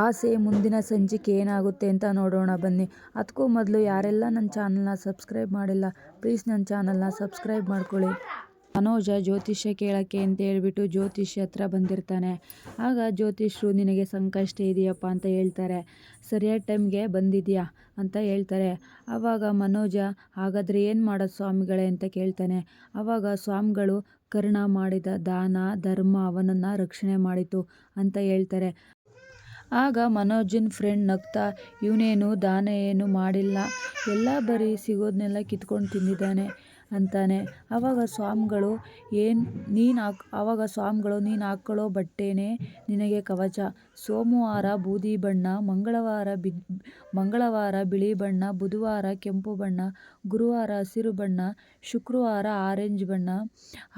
ಆಸೆ ಮುಂದಿನ ಸಂಚಿಕೆ ಏನಾಗುತ್ತೆ ಅಂತ ನೋಡೋಣ ಬನ್ನಿ. ಅದಕ್ಕೂ ಮೊದಲು ಯಾರೆಲ್ಲ ನನ್ನ ಚಾನಲ್ನ ಸಬ್ಸ್ಕ್ರೈಬ್ ಮಾಡಿಲ್ಲ ಪ್ಲೀಸ್ ನನ್ನ ಚಾನಲ್ನ ಸಬ್ಸ್ಕ್ರೈಬ್ ಮಾಡ್ಕೊಳ್ಳಿ. ಮನೋಜ ಜ್ಯೋತಿಷ್ಯ ಕೇಳೋಕ್ಕೆ ಅಂತ ಹೇಳ್ಬಿಟ್ಟು ಜ್ಯೋತಿಷ್ಯ ಹತ್ರ ಬಂದಿರ್ತಾನೆ. ಆಗ ಜ್ಯೋತಿಷ್ಯರು ನಿನಗೆ ಸಂಕಷ್ಟ ಇದೆಯಪ್ಪ ಅಂತ ಹೇಳ್ತಾರೆ. ಸರಿಯಾದ ಟೈಮ್ಗೆ ಬಂದಿದೆಯಾ ಅಂತ ಹೇಳ್ತಾರೆ. ಆವಾಗ ಮನೋಜ ಹಾಗಾದರೆ ಏನು ಮಾಡೋದು ಸ್ವಾಮಿಗಳೇ ಅಂತ ಕೇಳ್ತಾನೆ. ಆವಾಗ ಸ್ವಾಮಿಗಳು ಕರ್ಣ ಮಾಡಿದ ದಾನ ಧರ್ಮ ಅವನನ್ನು ರಕ್ಷಣೆ ಮಾಡಿತು ಅಂತ ಹೇಳ್ತಾರೆ. ಆಗ ಮನೋಜನ್ ಫ್ರೆಂಡ್ ನಗ್ತಾ ಇವನೇನು ದಾನ ಏನು ಮಾಡಿಲ್ಲ, ಎಲ್ಲ ಬರೀ ಸಿಗೋದನ್ನೆಲ್ಲ ಕಿತ್ಕೊಂಡು ತಿಂದಿದ್ದಾನೆ ಅಂತಾನೆ. ಆವಾಗ ಸ್ವಾಮಿಗಳು ನೀನು ಹಾಕ್ಕೊಳ್ಳೋ ಬಟ್ಟೆನೇ ನಿನಗೆ ಕವಚ. ಸೋಮವಾರ ಬೂದಿ ಬಣ್ಣ, ಮಂಗಳವಾರ ಬಿಳಿ ಬಣ್ಣ, ಬುಧವಾರ ಕೆಂಪು ಬಣ್ಣ, ಗುರುವಾರ ಹಸಿರು ಬಣ್ಣ, ಶುಕ್ರವಾರ ಆರೆಂಜ್ ಬಣ್ಣ,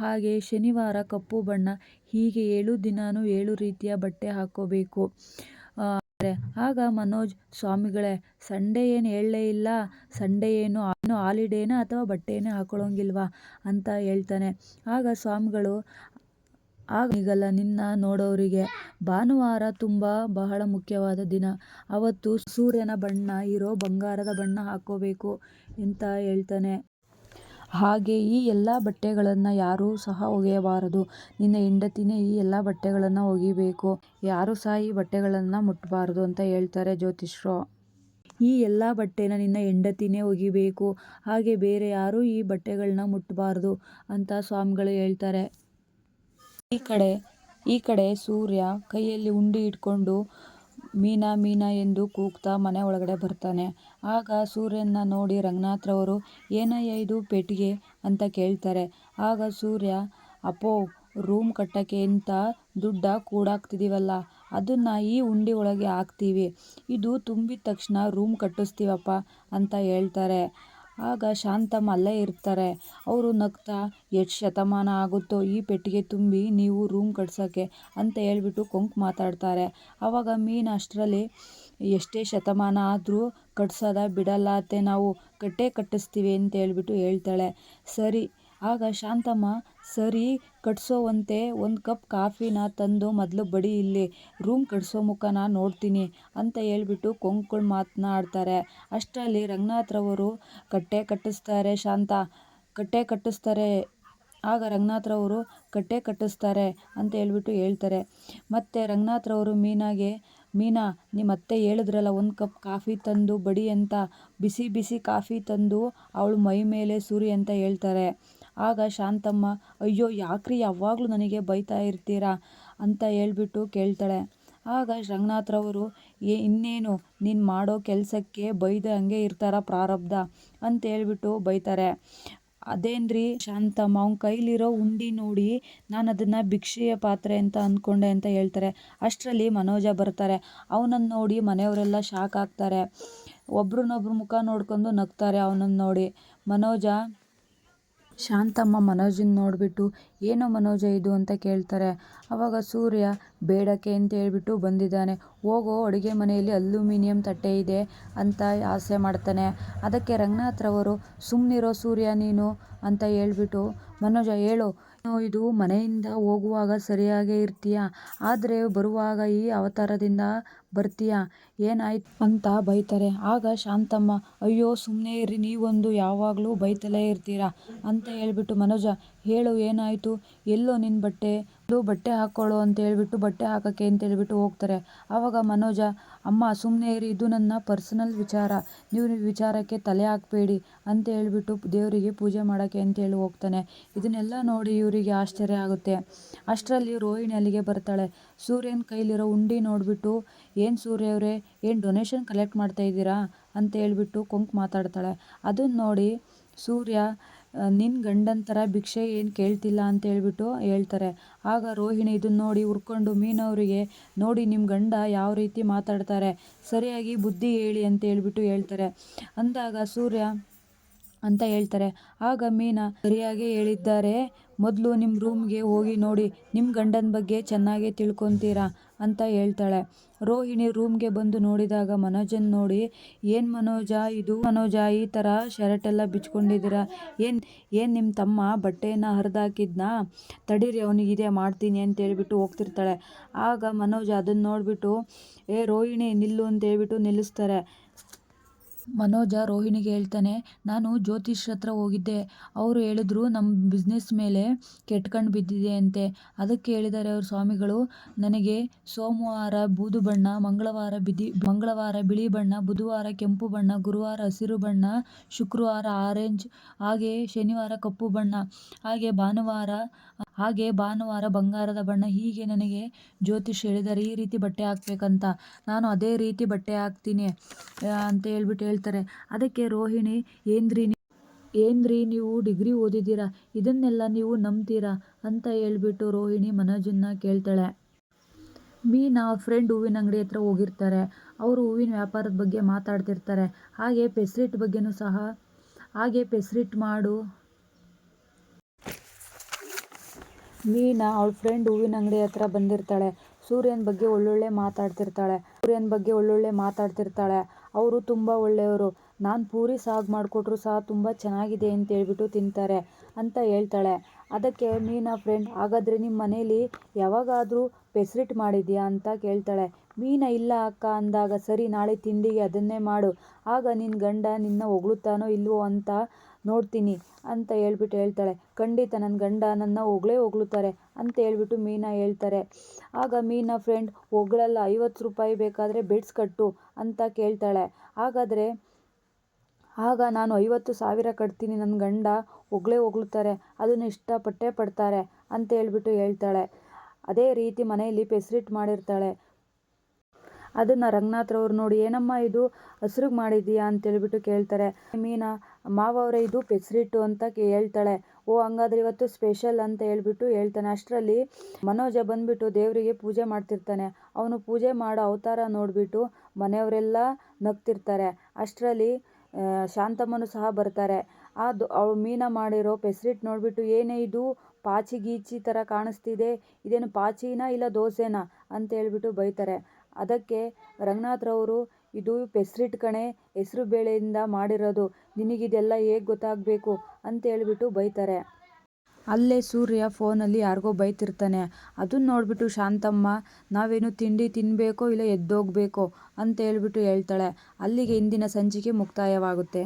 ಹಾಗೆ ಶನಿವಾರ ಕಪ್ಪು ಬಣ್ಣ, ಹೀಗೆ 7 ದಿನಾನೂ 7 ರೀತಿಯ ಬಟ್ಟೆ ಹಾಕ್ಕೋಬೇಕು. ಆಗ ಮನೋಜ್ ಸ್ವಾಮಿಗಳೇ ಸಂಡೇ ಏನು ಹೇಳಲೇ ಇಲ್ಲ, ಸಂಡೇ ಏನು ಹಾಲಿಡೇನಾ ಅಥವಾ ಬಟ್ಟೆನೇ ಹಾಕೊಳ್ಳೋಂಗಿಲ್ವಾ ಅಂತ ಹೇಳ್ತಾನೆ. ಆಗ ಸ್ವಾಮಿಗಳು ಈಗಲ್ಲ ನಿನ್ನ ನೋಡೋರಿಗೆ ಭಾನುವಾರ ಬಹಳ ಮುಖ್ಯವಾದ ದಿನ, ಅವತ್ತು ಸೂರ್ಯನ ಬಣ್ಣ ಇರೋ ಬಂಗಾರದ ಬಣ್ಣ ಹಾಕ್ಕೋಬೇಕು ಅಂತ ಹೇಳ್ತಾನೆ. ಹಾಗೆ ಈ ಎಲ್ಲ ಬಟ್ಟೆಗಳನ್ನು ಯಾರೂ ಸಹ ಒಗೆಯಬಾರದು, ನಿನ್ನ ಹೆಂಡತಿನೇ ಈ ಎಲ್ಲ ಬಟ್ಟೆಗಳನ್ನು ಒಗಿಬೇಕು, ಯಾರೂ ಸಹ ಈ ಬಟ್ಟೆಗಳನ್ನು ಮುಟ್ಟಬಾರದು ಅಂತ ಹೇಳ್ತಾರೆ ಜ್ಯೋತಿಷ್ಯರು. ಈ ಎಲ್ಲ ಬಟ್ಟೆನ ನಿನ್ನ ಹೆಂಡತಿನೇ ಒಗಿಬೇಕು, ಹಾಗೆ ಬೇರೆ ಯಾರೂ ಈ ಬಟ್ಟೆಗಳನ್ನ ಮುಟ್ಟಬಾರ್ದು ಅಂತ ಸ್ವಾಮಿಗಳು ಹೇಳ್ತಾರೆ. ಈ ಕಡೆ ಸೂರ್ಯ ಕೈಯಲ್ಲಿ ಉಂಡಿ ಇಟ್ಕೊಂಡು ಮೀನಾ ಮೀನಾ ಎಂದು ಕೂಗ್ತಾ ಮನೆ ಒಳಗಡೆ ಬರ್ತಾನೆ. ಆಗ ಸೂರ್ಯನ ನೋಡಿ ರಂಗನಾಥ್ರವರು ಏನಯ್ಯ ಇದು ಪೆಟ್ಟಿಗೆ ಅಂತ ಕೇಳ್ತಾರೆ. ಆಗ ಸೂರ್ಯ ಅಪ್ಪೋ ರೂಮ್ ಕಟ್ಟಕ್ಕೆ ಅಂತ ದುಡ್ಡ ಕೂಡಾಕ್ತಿದೀವಲ್ಲ ಅದನ್ನ ಈ ಉಂಡಿ ಒಳಗೆ ಹಾಕ್ತೀವಿ, ಇದು ತುಂಬಿದ ತಕ್ಷಣ ರೂಮ್ ಕಟ್ಟಿಸ್ತೀವಪ್ಪ ಅಂತ ಹೇಳ್ತಾರೆ. ಆಗ ಶಾಂತಮ್ಮ ಅಲ್ಲೇ ಇರ್ತಾರೆ. ಅವರು ನಗ್ತಾ ಎಷ್ಟು ಶತಮಾನ ಆಗುತ್ತೋ ಈ ಪೆಟ್ಟಿಗೆ ತುಂಬಿ ನೀವು ರೂಮ್ ಕಟ್ಸೋಕ್ಕೆ ಅಂತ ಹೇಳ್ಬಿಟ್ಟು ಕೊಂಕು ಮಾತಾಡ್ತಾರೆ. ಆವಾಗ ಮೀನು ಅಷ್ಟರಲ್ಲಿ ಎಷ್ಟೇ ಶತಮಾನ ಆದರೂ ಕಟ್ಸೋದ ಬಿಡಲ್ಲ ಅತ್ತೆ, ನಾವು ಕಟ್ಟಿಸ್ತೀವಿ ಅಂತ ಹೇಳ್ಬಿಟ್ಟು ಹೇಳ್ತಾಳೆ. ಸರಿ. ಆಗ ಶಾಂತಮ್ಮ ಸರಿ ಕಟ್ಸೋವಂತೆ 1 ಕಪ್ ಕಾಫಿನ ತಂದು ಮೊದಲು ಬಡಿ, ಇಲ್ಲಿ ರೂಮ್ ಕಟ್ಸೋ ಮುಖನ ನೋಡ್ತೀನಿ ಅಂತ ಹೇಳ್ಬಿಟ್ಟು ಕೊಂಕುಗಳು ಮಾತನಾಡ್ತಾರೆ. ಅಷ್ಟರಲ್ಲಿ ರಂಗನಾಥ್ರವರು ಕಟ್ಟಿಸ್ತಾರೆ ಶಾಂತ, ಕಟ್ಟಿಸ್ತಾರೆ. ಆಗ ರಂಗನಾಥ್ರವರು ಕಟ್ಟಿಸ್ತಾರೆ ಅಂತ ಹೇಳ್ಬಿಟ್ಟು ಹೇಳ್ತಾರೆ. ಮತ್ತೆ ರಂಗನಾಥ್ರವರು ಮೀನಾ ನಿಮ್ಮ ಅತ್ತೆ ಹೇಳಿದ್ರಲ್ಲ 1 ಕಪ್ ಕಾಫಿ ತಂದು ಬಡಿ ಅಂತ, ಬಿಸಿ ಬಿಸಿ ಕಾಫಿ ತಂದು ಅವಳು ಮೈ ಮೇಲೆ ಸುರಿ ಅಂತ ಹೇಳ್ತಾರೆ. ಆಗ ಶಾಂತಮ್ಮ ಅಯ್ಯೋ ಯಾಕ್ರಿ ಯಾವಾಗಲೂ ನನಗೆ ಬೈತಾ ಇರ್ತೀರಾ ಅಂತ ಹೇಳ್ಬಿಟ್ಟು ಕೇಳ್ತಾಳೆ. ಆಗ ರಂಗನಾಥ್ರವರು ಇನ್ನೇನು ನೀನು ಮಾಡೋ ಕೆಲಸಕ್ಕೆ ಬೈದ ಹಂಗೆ ಇರ್ತಾರ ಪ್ರಾರಬ್ಧ ಅಂತ ಹೇಳ್ಬಿಟ್ಟು ಬೈತಾರೆ. ಅದೇನ್ರಿ ಶಾಂತಮ್ಮ ಅವನ ಕೈಲಿರೋ ಉಂಡಿ ನೋಡಿ ನಾನು ಅದನ್ನು ಭಿಕ್ಷೆಯ ಪಾತ್ರೆ ಅಂತ ಅಂದ್ಕೊಂಡೆ ಅಂತ ಹೇಳ್ತಾರೆ. ಅಷ್ಟರಲ್ಲಿ ಮನೋಜ ಬರ್ತಾರೆ. ಅವನನ್ನು ನೋಡಿ ಮನೆಯವರೆಲ್ಲ ಶಾಕ್ ಆಗ್ತಾರೆ. ಒಬ್ರನ್ನೊಬ್ರು ಮುಖ ನೋಡ್ಕೊಂಡು ನಗ್ತಾರೆ ಅವನನ್ನು ನೋಡಿ. ಶಾಂತಮ್ಮ ಮನೋಜನ್ನ ನೋಡಿಬಿಟ್ಟು ಏನೋ ಮನೋಜ ಇದು ಅಂತ ಕೇಳ್ತಾರೆ. ಆವಾಗ ಸೂರ್ಯ ಬೇಡಕ್ಕೆ ಅಂತ ಹೇಳ್ಬಿಟ್ಟು ಬಂದಿದ್ದಾನೆ, ಹೋಗೋ ಅಡುಗೆ ಮನೆಯಲ್ಲಿ ಅಲ್ಯೂಮಿನಿಯಂ ತಟ್ಟೆ ಇದೆ ಅಂತ ಆಸೆ ಮಾಡ್ತಾನೆ. ಅದಕ್ಕೆ ರಂಗನಾಥ್ರವರು ಸುಮ್ಮನಿರೋ ಸೂರ್ಯ ನೀನು ಅಂತ ಹೇಳ್ಬಿಟ್ಟು ಮನೋಜ ಹೇಳು ಇದು ಮನೆಯಿಂದ ಹೋಗುವಾಗ ಸರಿಯಾಗೇ ಇರ್ತೀಯ, ಆದರೆ ಬರುವಾಗ ಈ ಅವತಾರದಿಂದ ಬರ್ತೀಯ ಏನಾಯ್ತು ಅಂತ ಬೈತಾರೆ. ಆಗ ಶಾಂತಮ್ಮ ಅಯ್ಯೋ ಸುಮ್ಮನೆ ಇರ್ರಿ ನೀವೊಂದು ಯಾವಾಗಲೂ ಬೈತಲೇ ಇರ್ತೀರಾ ಅಂತ ಹೇಳ್ಬಿಟ್ಟು ಮನೋಜ ಹೇಳು ಏನಾಯಿತು, ಎಲ್ಲೋ ನಿನ್ನ ಬಟ್ಟೆ ಹಾಕ್ಕೊಳ್ಳೋ ಅಂತ ಹೇಳ್ಬಿಟ್ಟು ಬಟ್ಟೆ ಹಾಕೋಕ್ಕೆ ಅಂತ ಹೇಳ್ಬಿಟ್ಟು ಹೋಗ್ತಾರೆ. ಆವಾಗ ಮನೋಜ ಅಮ್ಮ ಸುಮ್ಮನೆ ಇರಿ, ಇದು ನನ್ನ ಪರ್ಸನಲ್ ವಿಚಾರ, ನೀವು ವಿಚಾರಕ್ಕೆ ತಲೆ ಹಾಕಬೇಡಿ ಅಂತ ಹೇಳ್ಬಿಟ್ಟು ದೇವರಿಗೆ ಪೂಜೆ ಮಾಡೋಕ್ಕೆ ಅಂತ ಹೇಳಿ ಹೋಗ್ತಾನೆ. ಇದನ್ನೆಲ್ಲ ನೋಡಿ ಇವರಿಗೆ ಆಶ್ಚರ್ಯ ಆಗುತ್ತೆ. ಅಷ್ಟರಲ್ಲಿ ರೋಹಿಣಿ ಅಲ್ಲಿಗೆ ಬರ್ತಾಳೆ. ಸೂರ್ಯನ ಕೈಲಿರೋ ಉಂಡಿ ನೋಡಿಬಿಟ್ಟು ಏನು ಸೂರ್ಯ ಅವರೇ ಏನು ಡೊನೇಷನ್ ಕಲೆಕ್ಟ್ ಮಾಡ್ತಾ ಇದ್ದೀರಾ ಅಂತ ಹೇಳ್ಬಿಟ್ಟು ಕೊಂಕು ಮಾತಾಡ್ತಾಳೆ. ಅದನ್ನು ನೋಡಿ ಸೂರ್ಯ ನಿನ್ನ ಗಂಡನ ಥರ ಭಿಕ್ಷೆ ಏನು ಕೇಳ್ತಿಲ್ಲ ಅಂತ ಹೇಳ್ಬಿಟ್ಟು ಹೇಳ್ತಾರೆ. ಆಗ ರೋಹಿಣಿ ಇದನ್ನು ನೋಡಿ ಹುರ್ಕೊಂಡು ಮೀನವರಿಗೆ ನೋಡಿ ನಿಮ್ಮ ಗಂಡ ಯಾವ ರೀತಿ ಮಾತಾಡ್ತಾರೆ, ಸರಿಯಾಗಿ ಬುದ್ಧಿ ಹೇಳಿ ಅಂತ ಹೇಳ್ಬಿಟ್ಟು ಹೇಳ್ತಾರೆ. ಅಂದಾಗ ಸೂರ್ಯ ಅಂತ ಹೇಳ್ತಾರೆ. ಆಗ ಮೀನಾ ಸರಿಯಾಗೇ ಹೇಳಿದ್ದಾರೆ, ಮೊದಲು ನಿಮ್ಮ ರೂಮ್ಗೆ ಹೋಗಿ ನೋಡಿ ನಿಮ್ಮ ಗಂಡನ ಬಗ್ಗೆ ಚೆನ್ನಾಗೇ ತಿಳ್ಕೊತೀರಾ ಅಂತ ಹೇಳ್ತಾಳೆ. ರೋಹಿಣಿ ರೂಮ್ಗೆ ಬಂದು ನೋಡಿದಾಗ ಮನೋಜನ್ ನೋಡಿ, ಏನು ಮನೋಜ ಈ ಥರ ಶರ್ಟೆಲ್ಲ ಬಿಚ್ಕೊಂಡಿದ್ದೀರಾ, ಏನು ನಿಮ್ಮ ತಮ್ಮ ಬಟ್ಟೆಯನ್ನು ಹರಿದಾಕಿದ್ನಾ, ತಡೀರಿ ಅವನಿಗಿದೆ ಮಾಡ್ತೀನಿ ಅಂತ ಹೇಳ್ಬಿಟ್ಟು ಹೋಗ್ತಿರ್ತಾಳೆ. ಆಗ ಮನೋಜ್ ಅದನ್ನು ನೋಡಿಬಿಟ್ಟು ರೋಹಿಣಿ ನಿಲ್ಲು ಅಂತ ಹೇಳ್ಬಿಟ್ಟು ನಿಲ್ಲಿಸ್ತಾರೆ. ಮನೋಜ ರೋಹಿಣಿಗೆ ಹೇಳ್ತಾನೆ, ನಾನು ಜ್ಯೋತಿಷ್ರ ಹತ್ರ ಹೋಗಿದ್ದೆ, ಅವರು ಹೇಳಿದ್ರು ನಮ್ಮ ಬಿಸ್ನೆಸ್ ಮೇಲೆ ಕೆಟ್ಟ ಕಣ್ಣು ಬಿದ್ದಿದೆ ಅಂತೆ. ಅದಕ್ಕೆ ಹೇಳಿದ್ದಾರೆ ಅವ್ರ ಸ್ವಾಮಿಗಳು, ನನಗೆ ಸೋಮವಾರ ಬೂದು ಬಣ್ಣ, ಮಂಗಳವಾರ ಬಿಳಿ ಬಣ್ಣ, ಬುಧವಾರ ಕೆಂಪು ಬಣ್ಣ, ಗುರುವಾರ ಹಸಿರು ಬಣ್ಣ, ಶುಕ್ರವಾರ ಆರೆಂಜ್, ಹಾಗೆ ಶನಿವಾರ ಕಪ್ಪು ಬಣ್ಣ, ಹಾಗೆ ಭಾನುವಾರ ಬಂಗಾರದ ಬಣ್ಣ, ಹೀಗೆ ನನಗೆ ಜ್ಯೋತಿಷ್ ಹೇಳಿದ್ದಾರೆ ಈ ರೀತಿ ಬಟ್ಟೆ ಹಾಕ್ಬೇಕಂತ. ನಾನು ಅದೇ ರೀತಿ ಬಟ್ಟೆ ಹಾಕ್ತೀನಿ ಅಂತ ಹೇಳ್ತಾರೆ. ಅದಕ್ಕೆ ರೋಹಿಣಿ, ಏನ್ರಿ ನೀವು ಡಿಗ್ರಿ ಓದಿದ್ದೀರಾ, ಇದನ್ನೆಲ್ಲ ನೀವು ನಂಬ್ತೀರಾ ಅಂತ ಹೇಳ್ಬಿಟ್ಟು ರೋಹಿಣಿ ಮನೋಜನ್ನ ಕೇಳ್ತಾಳೆ. ಮೀನಾ ಅವ್ರ ಫ್ರೆಂಡ್ ಹೂವಿನ ಅಂಗಡಿ ಹತ್ರ ಹೋಗಿರ್ತಾರೆ. ಅವರು ಹೂವಿನ ವ್ಯಾಪಾರದ ಬಗ್ಗೆ ಮಾತಾಡ್ತಿರ್ತಾರೆ. ಹಾಗೆ ಪೆಸ್ರಿಟ್ ಮಾಡು ಮೀನಾ ಅವಳ ಫ್ರೆಂಡ್ ಹೂವಿನ ಅಂಗಡಿ ಹತ್ರ ಬಂದಿರ್ತಾಳೆ. ಸೂರ್ಯನ ಬಗ್ಗೆ ಒಳ್ಳೊಳ್ಳೆ ಮಾತಾಡ್ತಿರ್ತಾಳೆ. ಅವರು ತುಂಬ ಒಳ್ಳೆಯವರು, ನಾನು ಪೂರಿ ಸಾಗು ಮಾಡಿಕೊಟ್ರು ಸಹ ತುಂಬ ಚೆನ್ನಾಗಿದೆ ಅಂತ ಹೇಳ್ಬಿಟ್ಟು ತಿಂತಾರೆ ಅಂತ ಹೇಳ್ತಾಳೆ. ಅದಕ್ಕೆ ಮೀನಾ ಫ್ರೆಂಡ್, ಹಾಗಾದರೆ ನಿಮ್ಮ ಮನೇಲಿ ಯಾವಾಗಾದರೂ ಪೆಸ್ರಿಟ್ ಮಾಡಿದ್ಯಾ ಅಂತ ಕೇಳ್ತಾಳೆ. ಮೀನಾ ಇಲ್ಲ ಅಕ್ಕ ಅಂದಾಗ, ಸರಿ ನಾಳೆ ತಿಂಡಿಗೆ ಅದನ್ನೇ ಮಾಡು, ಆಗ ನಿನ್ನ ಗಂಡ ನಿನ್ನ ಹೊಗಳುತ್ತಾನೋ ಇಲ್ವೋ ಅಂತ ನೋಡ್ತೀನಿ ಅಂತ ಹೇಳ್ತಾಳೆ. ಖಂಡಿತ ನನ್ನ ಗಂಡ ನನ್ನ ಹೊಗಳುತ್ತಾರೆ ಅಂತ ಹೇಳ್ಬಿಟ್ಟು ಮೀನಾ ಹೇಳ್ತಾರೆ. ಆಗ ಮೀನಾ ಫ್ರೆಂಡ್, ಹೊಗಳಲ್ಲ, 50 ರೂಪಾಯಿ ಬೇಕಾದರೆ ಬೆಡ್ಸ್ ಕಟ್ಟು ಅಂತ ಕೇಳ್ತಾಳೆ. ಆಗ ನಾನು 50,000 ಕಟ್ತೀನಿ, ನನ್ನ ಗಂಡ ಹೊಗಳುತ್ತಾರೆ, ಅದನ್ನು ಇಷ್ಟಪಟ್ಟೇ ಪಡ್ತಾರೆ ಅಂತ ಹೇಳ್ಬಿಟ್ಟು ಹೇಳ್ತಾಳೆ. ಅದೇ ರೀತಿ ಮನೆಯಲ್ಲಿ ಪೆಸ್ರಿಟ್ ಮಾಡಿರ್ತಾಳೆ. ಅದನ್ನು ರಂಗನಾಥ್ರವ್ರು ನೋಡಿ, ಏನಮ್ಮ ಇದು ಹಸ್ರಿಗೆ ಮಾಡಿದ್ದೀಯಾ ಅಂತ ಹೇಳ್ಬಿಟ್ಟು ಕೇಳ್ತಾರೆ. ಮೀನಾ, ಮಾವವ್ರೆ ಇದು ಪೆಸ್ರಿಟ್ಟು ಅಂತ ಹೇಳ್ತಾಳೆ. ಓ ಹಂಗಾದ್ರೆ ಇವತ್ತು ಸ್ಪೆಷಲ್ ಅಂತ ಹೇಳ್ಬಿಟ್ಟು ಹೇಳ್ತಾನೆ. ಅಷ್ಟರಲ್ಲಿ ಮನೋಜ ಬಂದ್ಬಿಟ್ಟು ದೇವರಿಗೆ ಪೂಜೆ ಮಾಡ್ತಿರ್ತಾನೆ. ಅವನು ಪೂಜೆ ಮಾಡೋ ಅವತಾರ ನೋಡಿಬಿಟ್ಟು ಮನೆಯವರೆಲ್ಲ ನಗ್ತಿರ್ತಾರೆ. ಅಷ್ಟರಲ್ಲಿ ಶಾಂತಮ್ಮನು ಸಹ ಬರ್ತಾರೆ. ಅವಳು ಮೀನಾ ಮಾಡಿರೋ ಪೆಸ್ರಿಟ್ ನೋಡಿಬಿಟ್ಟು, ಏನೇ ಇದು ಪಾಚಿ ಗೀಚಿ ಥರ ಕಾಣಿಸ್ತಿದೆ, ಇದೇನು ಪಾಚಿನಾ ಇಲ್ಲ ದೋಸೆನಾ ಅಂತ ಹೇಳ್ಬಿಟ್ಟು ಬೈತಾರೆ. ಅದಕ್ಕೆ ರಂಗನಾಥ್ರವರು, ಇದು ಪೆಸ್ರಿಟ್ ಕಣೆ, ಹೆಸರು ಬೇಳೆಯಿಂದ ಮಾಡಿರೋದು, ನಿನಗಿದೆಲ್ಲ ಹೇಗೆ ಗೊತ್ತಾಗಬೇಕು ಅಂತ ಹೇಳ್ಬಿಟ್ಟು ಬೈತಾರೆ. ಅಲ್ಲೇ ಸೂರ್ಯ ಫೋನಲ್ಲಿ ಯಾರಿಗೋ ಬೈತಿರ್ತಾನೆ. ಅದನ್ನ ನೋಡಿಬಿಟ್ಟು ಶಾಂತಮ್ಮ, ನಾವೇನು ತಿಂಡಿ ತಿನ್ನಬೇಕೋ ಇಲ್ಲ ಎದ್ದೋಗ್ಬೇಕೋ ಅಂತ ಹೇಳ್ಬಿಟ್ಟು ಹೇಳ್ತಾಳೆ. ಅಲ್ಲಿಗೆ ಇಂದಿನ ಸಂಚಿಕೆ ಮುಕ್ತಾಯವಾಗುತ್ತೆ.